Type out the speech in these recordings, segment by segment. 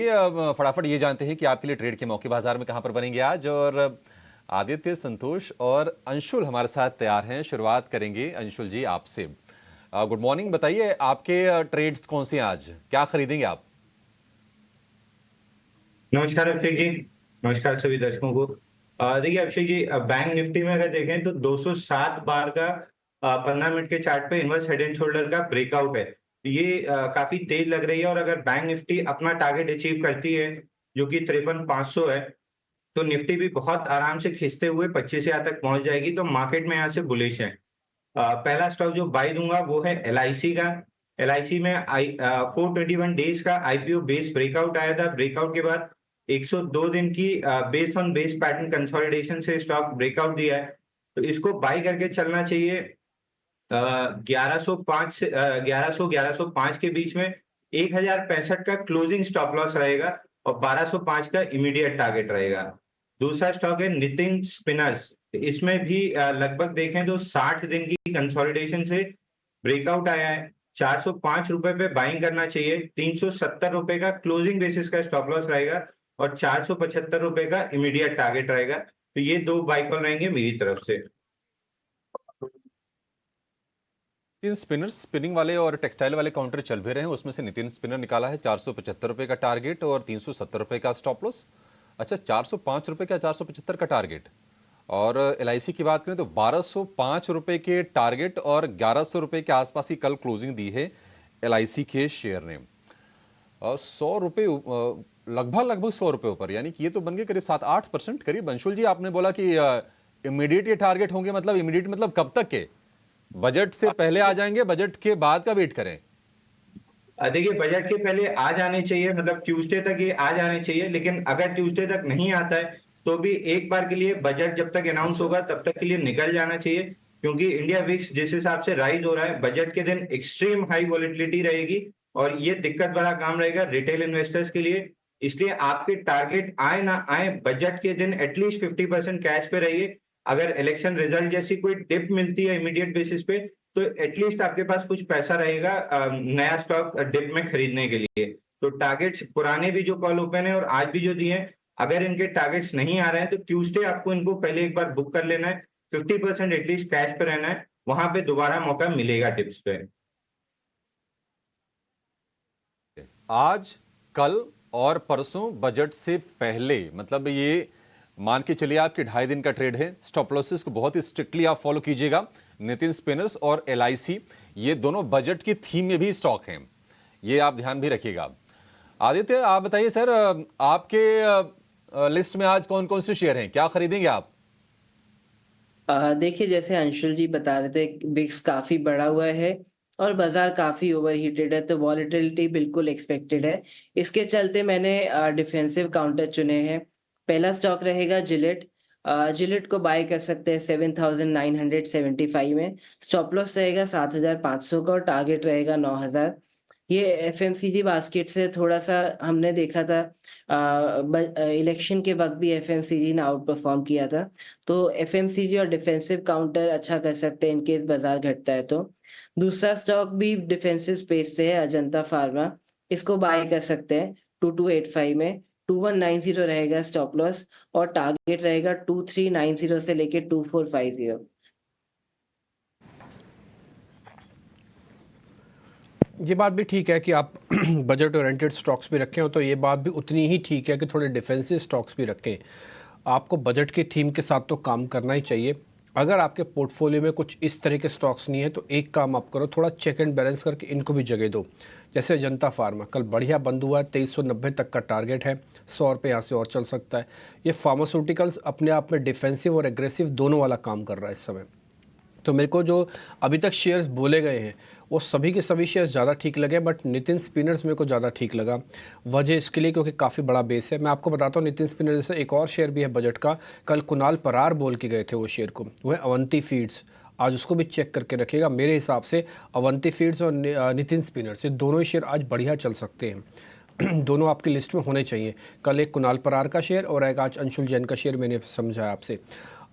फटाफट ये जानते हैं कि आपके लिए ट्रेड के मौके बाजार में कहां पर बनेंगे आज। और आदित्य, संतोष और अंशुल हमारे साथ तैयार हैं। शुरुआत करेंगे अंशुल जी आपसे। गुड मॉर्निंग, बताइए आपके ट्रेड्स कौन से हैं आज, क्या खरीदेंगे आप? नमस्कार अभिषेक जी। नमस्कार सभी दर्शकों को। देखिए अभिषेक जी, बैंक निफ्टी में अगर देखें तो 207 बार का 15 मिनट के चार्ट पे इनवर्स हेड एंड शोल्डर का ब्रेकआउट है। ये काफी तेज लग रही है और अगर बैंक निफ्टी अपना टारगेट अचीव करती है जो कि 53,500 है, तो निफ्टी भी बहुत आराम से खिंचते हुए 25,000 तक पहुंच जाएगी। तो मार्केट में यहाँ से बुलिश है। पहला स्टॉक जो बाय दूंगा वो है एलआईसी का। एलआईसी में 421 डेज का आईपीओ बेस ब्रेकआउट आया था। ब्रेकआउट के बाद 102 दिन की base on base pattern consolidation से स्टॉक ब्रेकआउट दिया है, तो इसको बाय करके चलना चाहिए। 1105 से 1100 1105 के बीच में 1065 का क्लोजिंग स्टॉप लॉस रहेगा और 1205 का इमीडिएट टारगेट रहेगा। दूसरा स्टॉक है नितिन स्पिनर्स। इसमें भी लगभग देखें तो 60 दिन की कंसोलिडेशन से ब्रेकआउट आया है। 405 रुपए पे बाइंग करना चाहिए। 370 रुपए का क्लोजिंग बेसिस का स्टॉप लॉस रहेगा और 475 रुपए का इमीडिएट टारगेट रहेगा। तो ये दो बाई कॉल रहेंगे मेरी तरफ से। तीन स्पिनर, स्पिनिंग वाले और टेक्सटाइल वाले काउंटर चल भी रहे हैं, उसमें से नितिन स्पिनर निकाला है 475 रुपए का टारगेट और 370 रुपए का स्टॉप लॉस। अच्छा, 405 रुपए का 475 का टारगेट। और एलआईसी की बात करें तो 1205 रुपए के टारगेट और 1100 रुपए के आसपास की कल क्लोजिंग दी है एलआईसी के शेयर ने। 100 रुपए लगभग 100 रुपए ऊपर, यानी कि ये तो बन गए करीब 7-8% करीब। अंशुल जी, आपने बोला कि इमीडिएट ये टारगेट होंगे, मतलब इमीडिएट मतलब कब तक के? बजट से पहले आ जाएंगे, बजट के बाद का वेट करें? देखिए बजट के पहले आ जाने चाहिए, मतलब ट्यूसडे तक ये आ जाने चाहिए। लेकिन अगर ट्यूसडे तक नहीं आता है तो भी एक बार के लिए बजट जब तक अनाउंस अच्छा। होगा तब तक के लिए निकल जाना चाहिए, क्योंकि इंडिया विक्स जिस हिसाब से राइज हो रहा है, बजट के दिन एक्सट्रीम हाई वॉलेटिलिटी रहेगी और ये दिक्कत भरा काम रहेगा रिटेल इन्वेस्टर्स के लिए। इसलिए आपके टारगेट आए ना आए, बजट के दिन एटलीस्ट 50% कैश पे रहिए। अगर इलेक्शन रिजल्ट जैसी कोई टिप मिलती है इमीडिएट बेसिस पे, तो एटलीस्ट आपके पास कुछ पैसा रहेगा नया स्टॉक डिप में खरीदने के लिए। तो टारगेट्स पुराने भी जो कॉल ओपन है और आज भी जो दिए हैं, अगर इनके टारगेट्स नहीं आ रहे हैं तो ट्यूसडे आपको इनको पहले एक बार बुक कर लेना है। 50% एटलीस्ट कैश पे रहना है, वहां पे दोबारा मौका मिलेगा टिप्स पे। आज, कल और परसों बजट से पहले, मतलब ये मान के चलिए आपके 2.5 दिन का ट्रेड है। स्टॉप लॉसेस को बहुत ही स्ट्रिक्टली आप फॉलो कीजिएगा। नितिन स्पिनर्स और एलआईसी, ये दोनों बजट की थीम में भी स्टॉक हैं, ये आप ध्यान भी रखिएगा। आदित्य, आप बताइए सर, आपके लिस्ट में आज कौन कौन से शेयर हैं, क्या खरीदेंगे आप? देखिए, जैसे अंशुल जी बता रहे थे, विक्स काफ़ी बढ़ा हुआ है और बाज़ार काफ़ी ओवरहीटेड है, तो वॉलेटिलिटी बिल्कुल एक्सपेक्टेड है। इसके चलते मैंने डिफेंसिव काउंटर चुने हैं। पहला स्टॉक रहेगा जिलेट। जिलेट को बाय कर सकते हैं 7,975 में। स्टॉप लॉस रहेगा 7,500 का और टारगेट रहेगा 9,000। ये एफएमसीजी बास्केट से थोड़ा-सा हमने देखा था, इलेक्शन के वक़्त भी एफएमसीजी ने आउट परफ़ॉर्म किया था। तो एफएमसीजी और डिफेंसिव काउंटर अच्छा कर सकते हैं इन केस बाजार घटता है तो। दूसरा स्टॉक भी डिफेंसिव स्पेस से है, अजंता फार्मा। इसको बाय कर सकते हैं 2285 में। 2190 रहेगा स्टॉप लॉस और टारगेट रहेगा 2390 से लेके 2450। ये बात भी ठीक है कि आप बजट ओरिएंटेड स्टॉक्स भी रखें, हो तो ये बात भी उतनी ही ठीक है कि थोड़े डिफेंसिव स्टॉक्स भी रखें। आपको बजट की थीम के साथ तो काम करना ही चाहिए। अगर आपके पोर्टफोलियो में कुछ इस तरह के स्टॉक्स नहीं है तो एक काम आप करो, थोड़ा चेक एंड बैलेंस करके इनको भी जगह दो। जैसे अजंता फार्मा कल बढ़िया बंद हुआ है, 2390 तक का टारगेट है, 100 रुपये यहाँ से और चल सकता है। ये फार्मास्यूटिकल्स अपने आप में डिफेंसिव और एग्रेसिव दोनों वाला काम कर रहा है इस समय। तो मेरे को जो अभी तक शेयर्स बोले गए हैं वो सभी के सभी शेयर्स ज़्यादा ठीक लगे, बट नितिन स्पिनर्स मेरे को ज़्यादा ठीक लगा। वजह इसके लिए क्योंकि काफ़ी बड़ा बेस है। मैं आपको बताता हूँ, नितिन स्पिनर जैसे एक और शेयर भी है बजट का, कल कुणाल परार बोल के गए थे वो शेयर को, वो है अवंती फीड्स। आज उसको भी चेक करके रखिएगा। मेरे हिसाब से अवंती फीड्स और नितिन स्पिनर्स, ये दोनों ही शेयर आज बढ़िया चल सकते हैं। दोनों आपकी लिस्ट में होने चाहिए। कल एक कुणाल परार का शेयर और एक आज अंशुल जैन का शेयर मैंने समझाया आपसे।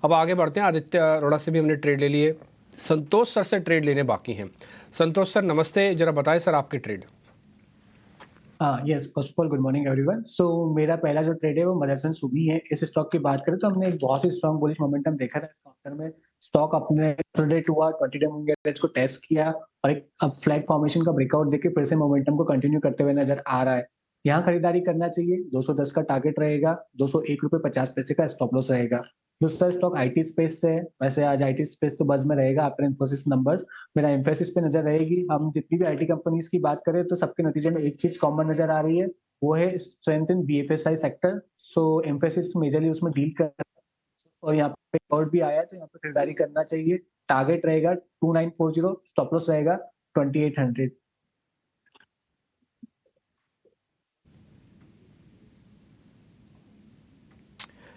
अब आगे बढ़ते हैं। आदित्य अरोड़ा से भी हमने ट्रेड ले लिए, संतोष सर से ट्रेड लेने बाकी हैं। संतोष सर नमस्ते, जरा बताएं सर आपके trade. Yes, first of all good morning everyone. So मेरा पहला जो ट्रेड है वो मदरसन सुमी है। इस स्टॉक की बात करें तो हमने एक बहुत ही स्ट्रॉन्ग बुलिश मोमेंटम देखा था इस क्वार्टर में। स्टॉक अपने intraday two hour 20 day moving average को टेस्ट किया और एक अब फ्लैग फॉर्मेशन का ब्रेकआउट देके फिर से मोमेंटम को कंटिन्यू करते हुए नजर आ रहा है। यहाँ खरीदारी करना चाहिए। 210 का टारगेट रहेगा, 201 रुपए 50 पैसे का स्टॉप लॉस रहेगा। दूसरा स्टॉक आईटी स्पेस से है। वैसे आज आईटी स्पेस तो बज में रहेगा आफ्टर इन्फोसिस नंबर्स। मेरा एम्फेसिस पे नजर रहेगी। हम जितनी भी आईटी कंपनीज की बात करें तो सबके नतीजे में एक चीज कॉमन नजर आ रही है, वो है strength in BFSI sector. So emphasis majorly उसमें डील कर रहा है और यहाँ पे आउट भी आया है तो यहाँ पे खरीदारी करना चाहिए। टारगेट रहेगा 2940, स्टॉप लॉस रहेगा 2800।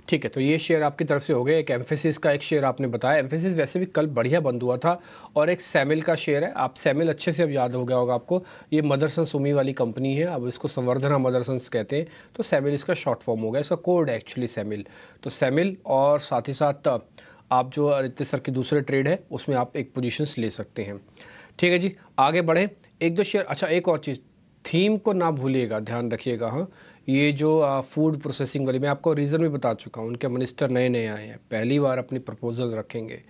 ठीक है, तो ये शेयर आपकी तरफ से हो गए। एक एम्फेसिस का एक शेयर आपने बताया। एम्फेसिस वैसे भी कल बढ़िया बंद हुआ था। और एक सैमिल का शेयर है। आप सैमिल अच्छे से अब याद हो गया होगा आपको, ये मदरसन सुमी वाली कंपनी है। अब इसको संवर्धना मदरसन्स कहते हैं, तो सैमिल इसका शॉर्ट फॉर्म हो गया। इसका कोड है एक्चुअली सैमिल। तो सैमिल और साथ ही साथ आप जो आदित्य सर की दूसरे ट्रेड है उसमें आप एक पोजीशंस ले सकते हैं। ठीक है जी, आगे बढ़े। एक दो शेयर, अच्छा एक और चीज़, थीम को ना भूलिएगा, ध्यान रखिएगा। हाँ, ये जो फूड प्रोसेसिंग वाली, मैं आपको रीज़न भी बता चुका हूँ। उनके मिनिस्टर नए नए आए हैं, पहली बार अपनी प्रपोजल रखेंगे।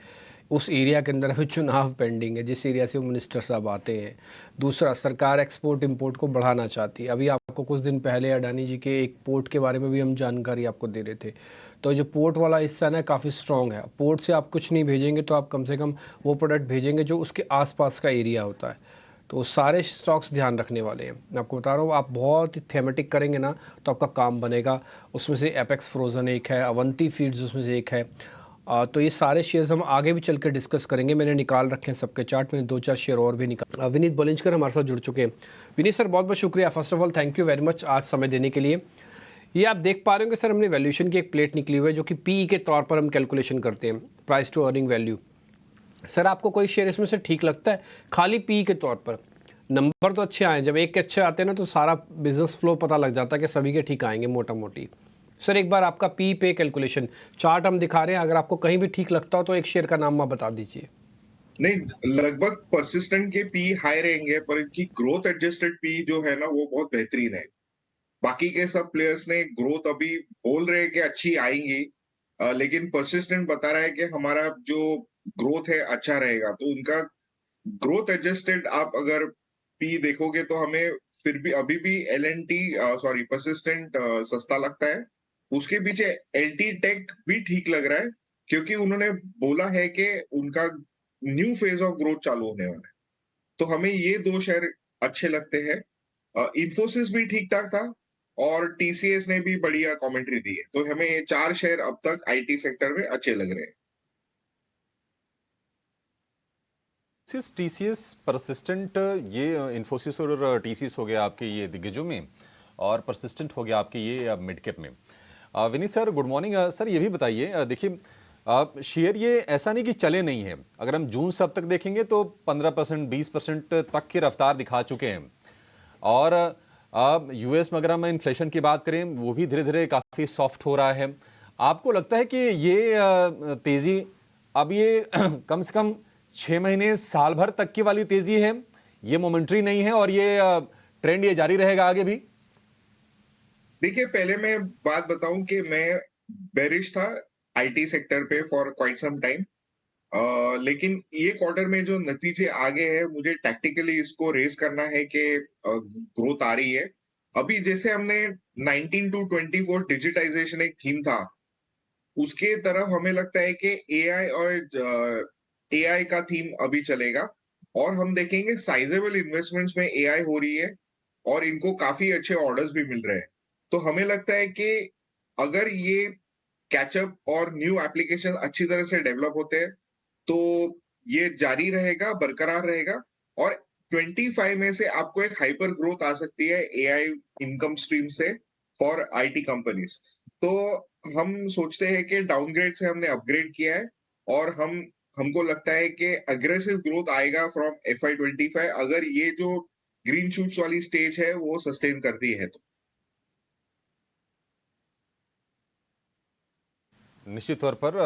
उस एरिया के अंदर अभी चुनाव पेंडिंग है जिस एरिया से वो मिनिस्टर साहब आते हैं। दूसरा, सरकार एक्सपोर्ट इंपोर्ट को बढ़ाना चाहती है। अभी आपको कुछ दिन पहले अडानी जी के एक पोर्ट के बारे में भी हम जानकारी आपको दे रहे थे। तो जो पोर्ट वाला हिस्सा ना काफ़ी स्ट्रॉन्ग है। पोर्ट से आप कुछ नहीं भेजेंगे तो आप कम से कम वो प्रोडक्ट भेजेंगे जो उसके आसपास का एरिया होता है। तो सारे स्टॉक्स ध्यान रखने वाले हैं। मैं आपको बता रहा हूँ, आप बहुत ही थेमेटिक करेंगे ना तो आपका काम बनेगा। उसमें से एपेक्स फ्रोज़न एक है, अवंती फीड्स उसमें से एक है। तो ये सारे शेयर्स हम आगे भी चल के डिस्कस करेंगे। मैंने निकाल रखे हैं सबके चार्ट, मैंने 2-4 शेयर और भी निकाल। विनीत बोलिंजकर हमारे साथ जुड़ चुके हैं। विनीत सर, बहुत बहुत शुक्रिया। First of all thank you very much आज समय देने के लिए। ये आप देख पा रहे होंगे सर, हमने वैल्यूएशन की एक प्लेट निकली हुई है जो कि पीई के तौर पर हम कैलकुलेशन करते हैं, price to earning value. Sir आपको कोई शेयर इसमें से ठीक लगता है खाली पी के तौर पर? नंबर तो अच्छे आए, जब एक के अच्छे आते हैं ना तो सारा बिजनेस फ्लो पता लग जाता है कि सभी के ठीक आएंगे मोटा मोटी। सर एक बार आपका पी पे कैलकुलेशन चार्ट हम दिखा रहे हैं, अगर आपको कहीं भी ठीक लगता हो तो एक शेयर का नाम आप बता दीजिए। नहीं, लगभग परसिस्टेंट के पी हाई रहेंगे पर इनकी ग्रोथ एडजस्टेड पी जो है ना वो बहुत बेहतरीन है। बाकी के सब प्लेयर्स ने ग्रोथ अभी बोल रहे हैं कि अच्छी आएंगी, लेकिन परसिस्टेंट बता रहा है कि हमारा जो ग्रोथ है अच्छा रहेगा। तो उनका ग्रोथ एडजस्टेड आप अगर पी देखोगे तो हमें फिर भी अभी भी L N T sorry Persistent सस्ता लगता है। उसके पीछे एल टी टेक भी ठीक लग रहा है क्योंकि उन्होंने बोला है कि उनका न्यू फेज ऑफ ग्रोथ चालू होने वाला है। तो हमें ये दो शेयर अच्छे लगते हैं। इन्फोसिस भी ठीक ठाक था और टीसीएस ने भी बढ़िया कमेंट्री दी है। तो हमें ये 4 शेयर अब तक आईटी सेक्टर में अच्छे लग रहे हैं। टीसीएस, परसिस्टेंट, ये इन्फोसिस और टीसीएस हो गया आपके ये दिग्गजों में, और परसिस्टेंट हो गया आपके ये मिड कैप में। Vineet sir good morning. Sir ये भी बताइए, देखिए शेयर ये ऐसा नहीं कि चले नहीं है। अगर हम जून से अब तक देखेंगे तो 15%, 20% तक की रफ्तार दिखा चुके हैं। और यूएस में अगर हम इन्फ्लेशन की बात करें वो भी धीरे धीरे काफ़ी सॉफ्ट हो रहा है। आपको लगता है कि ये तेज़ी अब ये कम से कम 6 महीने साल भर तक की वाली तेज़ी है, ये मोमेंट्री नहीं है और ये ट्रेंड ये जारी रहेगा आगे भी? देखिए, पहले मैं बात बताऊं कि मैं बेरिश था आईटी सेक्टर पे फॉर क्वाइट सम टाइम, लेकिन ये क्वार्टर में जो नतीजे आ गए हैं मुझे टैक्टिकली इसको रेस करना है कि ग्रोथ आ रही है। अभी जैसे हमने 19 टू 24 डिजिटाइजेशन एक थीम था, उसके तरफ हमें लगता है कि एआई और एआई का थीम अभी चलेगा और हम देखेंगे साइजेबल इन्वेस्टमेंट्स में एआई हो रही है और इनको काफी अच्छे ऑर्डर्स भी मिल रहे हैं। तो हमें लगता है कि अगर ये कैचअप और न्यू एप्लीकेशन अच्छी तरह से डेवलप होते हैं तो ये जारी रहेगा, बरकरार रहेगा और 25 में से आपको एक हाइपर ग्रोथ आ सकती है एआई इनकम स्ट्रीम से फॉर आईटी कंपनीज। तो हम सोचते हैं कि डाउनग्रेड से हमने अपग्रेड किया है और हमको लगता है कि अग्रेसिव ग्रोथ आएगा फ्रॉम FY25 अगर ये जो ग्रीन शूट्स वाली स्टेज है वो सस्टेन करती है तो। निश्चित तौर पर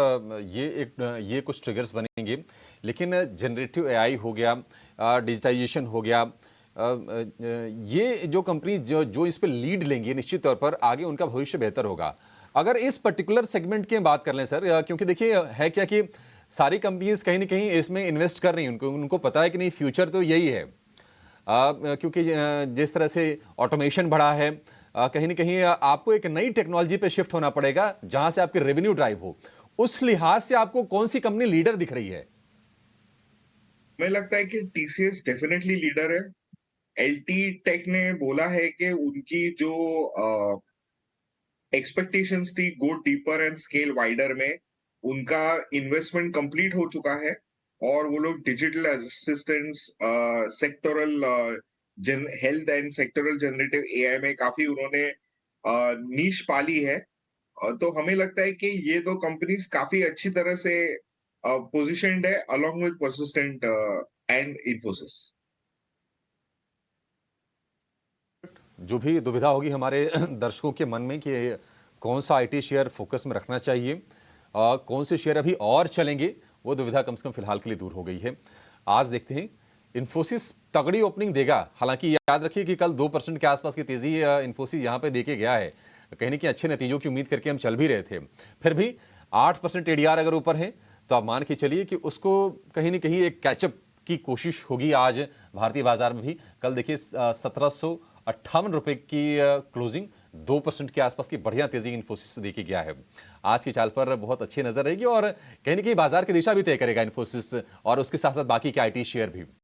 ये कुछ ट्रिगर्स बनेंगे, लेकिन जनरेटिव एआई हो गया, डिजिटाइजेशन हो गया, ये जो कंपनी जो इस पे लीड लेंगी निश्चित तौर पर आगे उनका भविष्य बेहतर होगा। अगर इस पर्टिकुलर सेगमेंट की बात कर लें सर, क्योंकि देखिए है क्या कि सारी कंपनीज कहीं ना कहीं इसमें इन्वेस्ट कर रही हैं, उनको पता है कि नहीं फ्यूचर तो यही है। क्योंकि जिस तरह से ऑटोमेशन बढ़ा है, कहीं ना कहीं आपको एक नई टेक्नोलॉजी पे शिफ्ट होना पड़ेगा जहां से आपके रेवेन्यू ड्राइव हो। उस लिहाज से आपको कौन सी कंपनी लीडर दिख रही है? मुझे लगता है कि टीसीएस डेफिनेटली लीडर है। एलटी टेक ने बोला है कि उनकी जो एक्सपेक्टेशंस थी go deeper and scale wider में, उनका इन्वेस्टमेंट कंप्लीट हो चुका है और वो लोग digital assistants, sectoral health and sectoral generative AI में काफी उन्होंने नीश पाली है। तो हमें लगता है कि ये दो कंपनीज काफी अच्छी तरह से पोजिशन्ड है along with persistent and Infosys. जो भी दुविधा होगी हमारे दर्शकों के मन में कि कौन सा आईटी शेयर फोकस में रखना चाहिए, कौन से शेयर अभी और चलेंगे, वो दुविधा कम से कम फिलहाल के लिए दूर हो गई है। आज देखते हैं इन्फोसिस तगड़ी ओपनिंग देगा। हालांकि याद रखिए कि कल 2% के आसपास की तेजी इन्फोसिस यहाँ पे देके गया है। कहीं ना कहीं अच्छे नतीजों की उम्मीद करके हम चल भी रहे थे, फिर भी 8% एडीआर अगर ऊपर है तो आप मान के चलिए कि उसको कहीं ना कहीं एक कैचअप की कोशिश होगी आज भारतीय बाजार में भी। कल देखिए 1758 रुपए की क्लोजिंग, 2% के आसपास की बढ़िया तेजी इन्फोसिस से देखी गया है। आज की चाल पर बहुत अच्छी नजर रहेगी और कहीं ना कहीं बाजार की दिशा भी तय करेगा इन्फोसिस और उसके साथ साथ बाकी के आईटी शेयर भी।